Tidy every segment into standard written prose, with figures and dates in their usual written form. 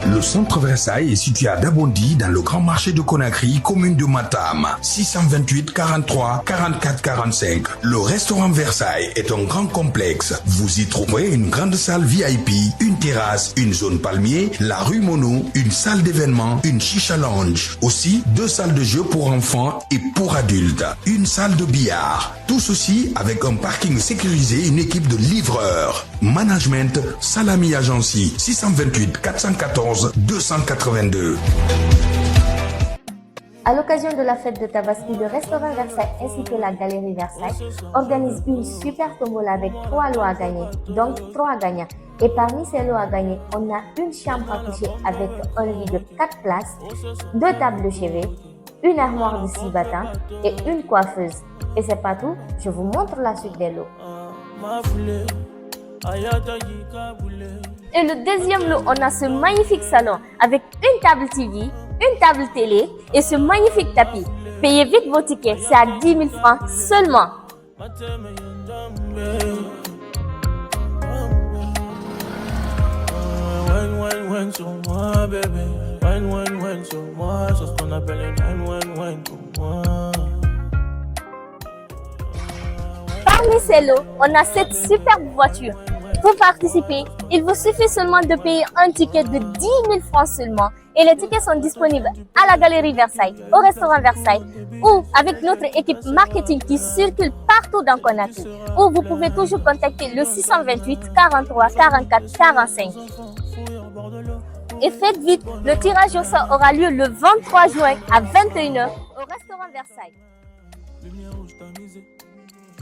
Le centre Versailles est situé à Dabondi, dans le grand marché de Conakry, commune de Matam. 628 43 44 45. Le restaurant Versailles est un grand complexe. Vous y trouverez une grande salle VIP, une terrasse, une zone palmier, la rue Mono, une salle d'événements, une chicha lounge. Aussi, 2 salles de jeux pour enfants et pour adultes. Une salle de billard. Tout ceci avec un parking sécurisé et une équipe de livreurs. Management Salami Agency 628 414 282. À l'occasion de la fête de Tabaski, le restaurant Versailles ainsi que la galerie Versailles organisent une super tombola avec 3 lots à gagner, donc 3 gagnants. Et parmi ces lots à gagner, on a une chambre à coucher avec un lit de 4 places, 2 tables de chevet, une armoire de 6 battants et une coiffeuse. Et c'est pas tout, je vous montre la suite des lots. Et le deuxième lot, on a ce magnifique salon avec une table TV, une table télé et ce magnifique tapis. Payez vite vos tickets, c'est à 10 000 francs seulement. Parmi ces lots, on a cette superbe voiture. Pour participer, il vous suffit seulement de payer un ticket de 10 000 francs seulement et les tickets sont disponibles à la galerie Versailles, au restaurant Versailles ou avec notre équipe marketing qui circule partout dans Conakry. Ou vous pouvez toujours contacter le 628 43 44 45. Et faites vite, le tirage au sort aura lieu le 23 juin à 21h au restaurant Versailles.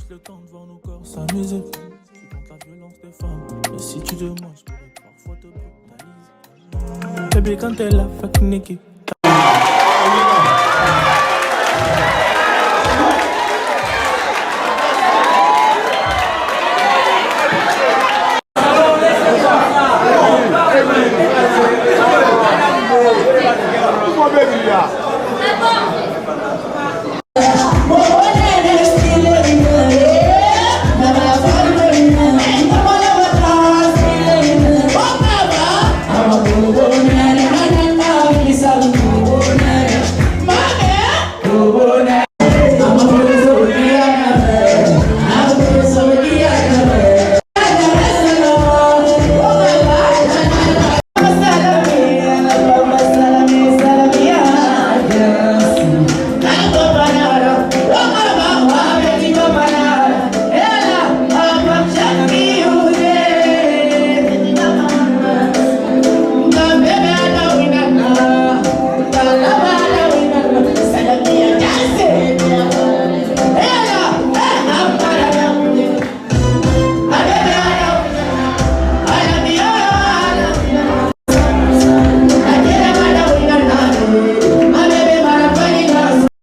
Le temps de voir nos corps s'amuser. Tu comptes la violence des femmes. Et si tu demandes, je pourrais parfois te brutaliser. Baby, quand t'es là, fuck Nicky.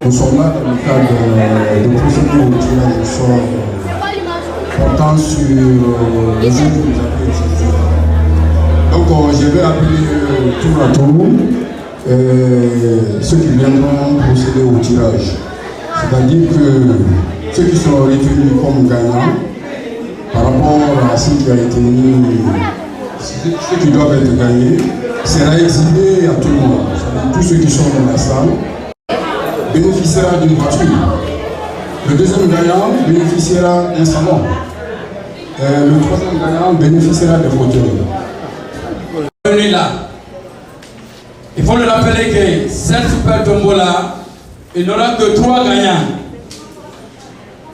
Nous sommes là dans le cadre de procédures de tirage au sort portant sur les jeux que vous avez utilisés. Donc je vais appeler tour à tour ceux qui viendront procéder au tirage. C'est-à-dire que ceux qui sont retenus comme gagnants par rapport à ce qui a été mis, ceux qui doivent être gagnés, sera exhibé à tout le monde. C'est-à-dire tous ceux qui sont dans la salle bénéficiera d'une voiture. Le deuxième gagnant bénéficiera d'un salon. Le troisième gagnant bénéficiera des fauteuils. Là. Il faut le rappeler que cette super tombola, il n'y aura que 3 gagnants.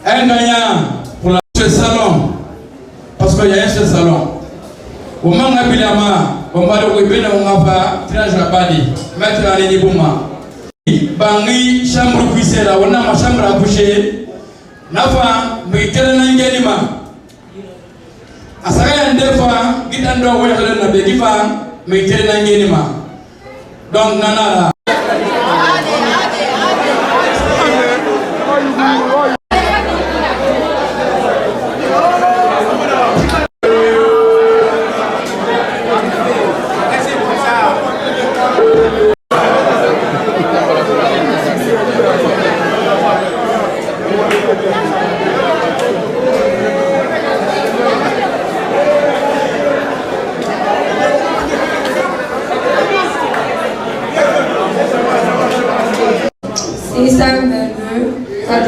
Un gagnant pour ce salon, parce qu'il y a un seul salon. Au moment où on va le tirage à badi, mettre à l'Enibouma. Bangi chambre cuisine, on a ma chambre à coucher. Nafa, mais quel est l'angelima? Asaka ndefa, gitando wele na begifa, mais quel est l'angelima? Donc nana.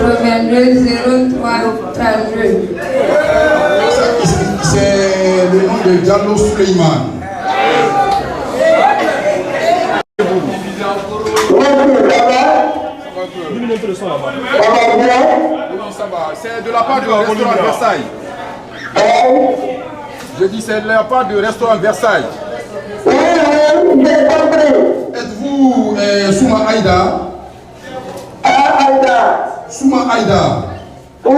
82 03 32. C'est le nom de Diallo Suleiman. C'est de la part du restaurant Versailles. Je dis c'est de la part du restaurant Versailles. Êtes-vous Souma Aïda? Souma Aïda. Oui.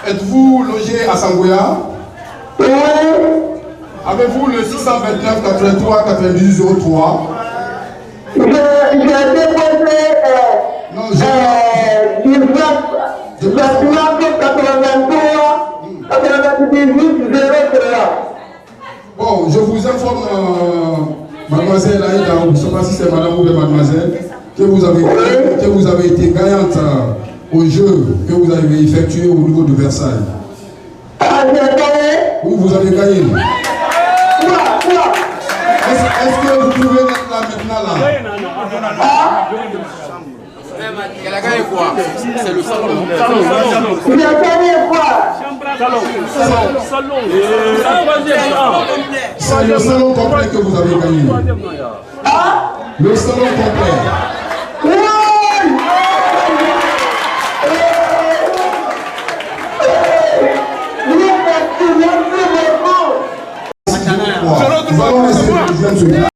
Êtes-vous logé à Sangoya? Oui. Avez-vous le 629 83 98 03? Je déposé Non, du 98 03. Bon, je vous informe, mademoiselle Aïda, je ne sais pas si c'est madame ou mademoiselle, que vous avez été gagnante au jeu que vous avez effectué au niveau de Versailles. Ah, j'ai gagné? Oui, vous avez gagné. Quoi? Est-ce que vous pouvez être là maintenant là? Elle a gagné quoi? C'est le salon. J'ai gagné quoi? C'est le salon complet que vous avez gagné. Le salon complet. Nous allons essayer de joindre celui-là.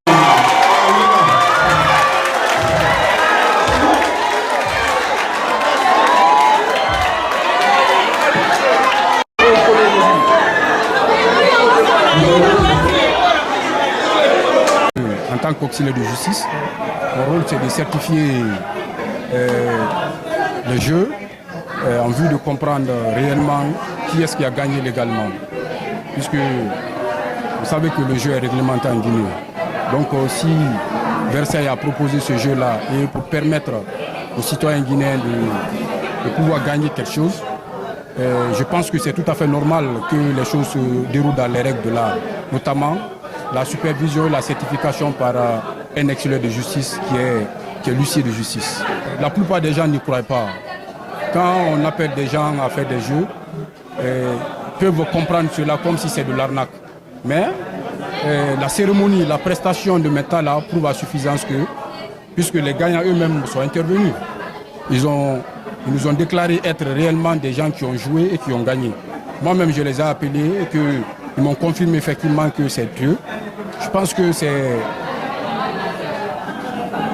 En tant qu'auxiliaire de justice, mon rôle c'est de certifier le jeu en vue de comprendre réellement qui est-ce qui a gagné légalement. Puisque vous savez que le jeu est réglementé en Guinée. Donc si Versailles a proposé ce jeu-là et pour permettre aux citoyens guinéens de pouvoir gagner quelque chose, je pense que c'est tout à fait normal que les choses se déroulent dans les règles de l'art, notamment la supervision et la certification par un auxiliaire de justice qui est l'huissier de justice. La plupart des gens n'y croient pas. Quand on appelle des gens à faire des jeux, ils peuvent comprendre cela comme si c'est de l'arnaque. Mais la cérémonie, la prestation de métal là prouve à suffisance que, puisque les gagnants eux-mêmes sont intervenus, ils nous ont déclaré être réellement des gens qui ont joué et qui ont gagné. Moi-même, je les ai appelés et ils m'ont confirmé effectivement que c'est eux. Je pense que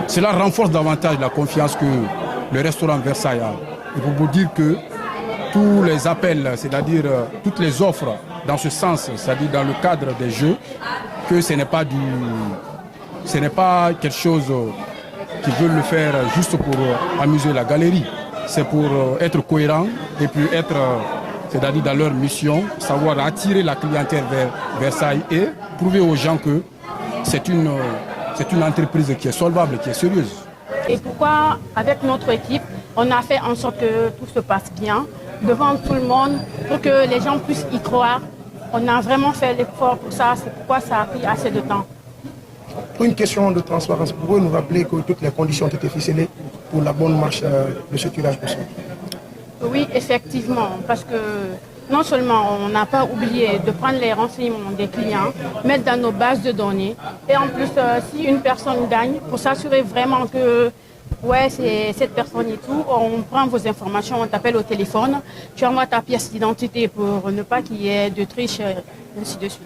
cela renforce davantage la confiance que le restaurant Versailles a. Et pour vous dire que tous les appels, c'est-à-dire toutes les offres dans ce sens, c'est-à-dire dans le cadre des jeux, que ce n'est pas quelque chose qui veulent le faire juste pour amuser la galerie. C'est pour être cohérent et puis être, c'est-à-dire dans leur mission, savoir attirer la clientèle vers Versailles et prouver aux gens que c'est une entreprise qui est solvable, qui est sérieuse. Et pourquoi, avec notre équipe, on a fait en sorte que tout se passe bien, devant tout le monde, pour que les gens puissent y croire. On a vraiment fait l'effort pour ça, c'est pourquoi ça a pris assez de temps. Pour une question de transparence, vous pouvez nous rappeler que toutes les conditions ont été ficelées pour la bonne marche de ce tirage au sort? Oui, effectivement, parce que non seulement on n'a pas oublié de prendre les renseignements des clients, mettre dans nos bases de données, et en plus, si une personne gagne, pour s'assurer vraiment que ouais, c'est cette personne et tout, on prend vos informations, on t'appelle au téléphone, tu envoies ta pièce d'identité pour ne pas qu'il y ait de triche, ainsi de suite.